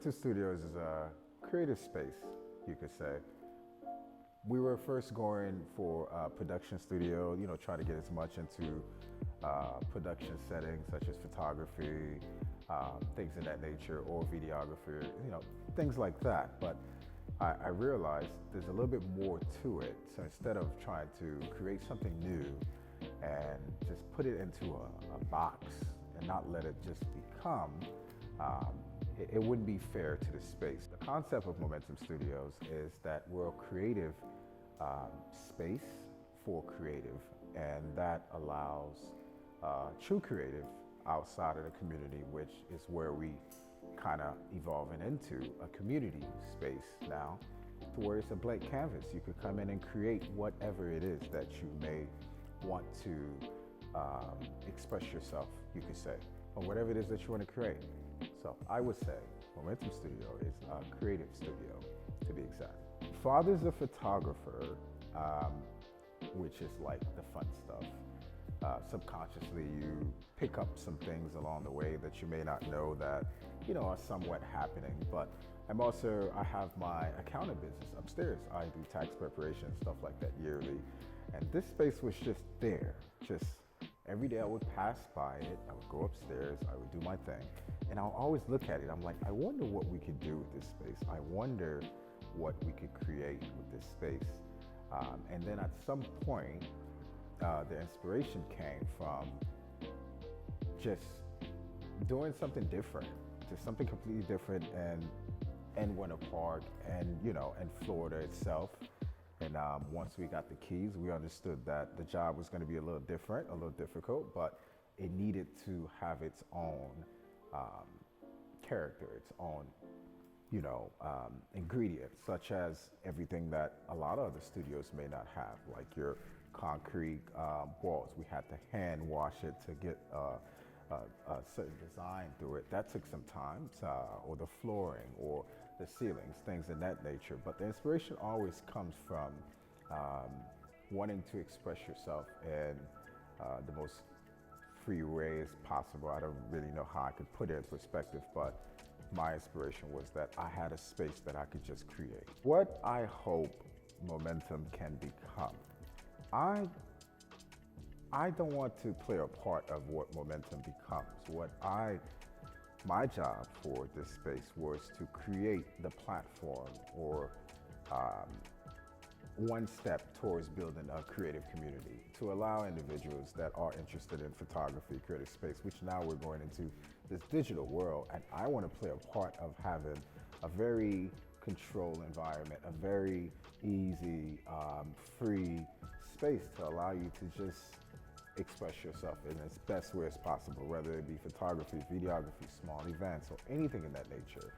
Momentum Studios is a creative space, you could say. We were first going for a production studio, try to get as much into production settings such as photography, things of that nature, or videography, things like that. But I realized there's a little bit more to it. So instead of trying to create something new and just put it into a box and not let it just become, it wouldn't be fair to the space. The concept of Momentum Studios is that we're a creative space for creative, and that allows true creative outside of the community, which is where we kind of evolving into a community space now, to where it's a blank canvas. You could come in and create whatever it is that you may want to express yourself, you could say, or whatever it is that you want to create. So I would say Momentum Studio is a creative studio, to be exact. Father's a photographer, which is like the fun stuff. Subconsciously, you pick up some things along the way that you may not know that, are somewhat happening. But I have my accounting business upstairs. I do tax preparation and stuff like that yearly. And this space was just there. Just every day I would pass by it, I would go upstairs, I would do my thing. And I'll always look at it. I'm like, I wonder what we could do with this space. I wonder what we could create with this space. And then at some point, the inspiration came from just doing something different, just something completely different in Winter Park and, in Florida itself. And once we got the keys, we understood that the job was going to be a little different, a little difficult, but it needed to have its own character, its own, ingredients, such as everything that a lot of other studios may not have, like your concrete walls. We had to hand wash it to get a certain design through it. That took some time, or the flooring, or the ceilings, things of that nature. But the inspiration always comes from wanting to express yourself in the most free way as possible. I don't really know how I could put it in perspective, but my inspiration was that I had a space that I could just create. What I hope Momentum can become. I don't want to play a part of what Momentum becomes. My job for this space was to create the platform, or one step towards building a creative community, to allow individuals that are interested in photography, creative space, which now we're going into this digital world, and I want to play a part of having a very controlled environment, a very easy, free space to allow you to just express yourself in its best way as possible, whether it be photography, videography, small events, or anything in that nature.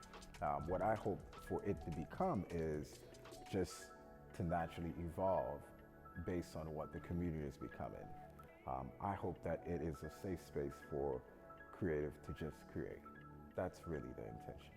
What I hope for it to become is just to naturally evolve based on what the community is becoming. I hope that it is a safe space for creative to just create. That's really the intention.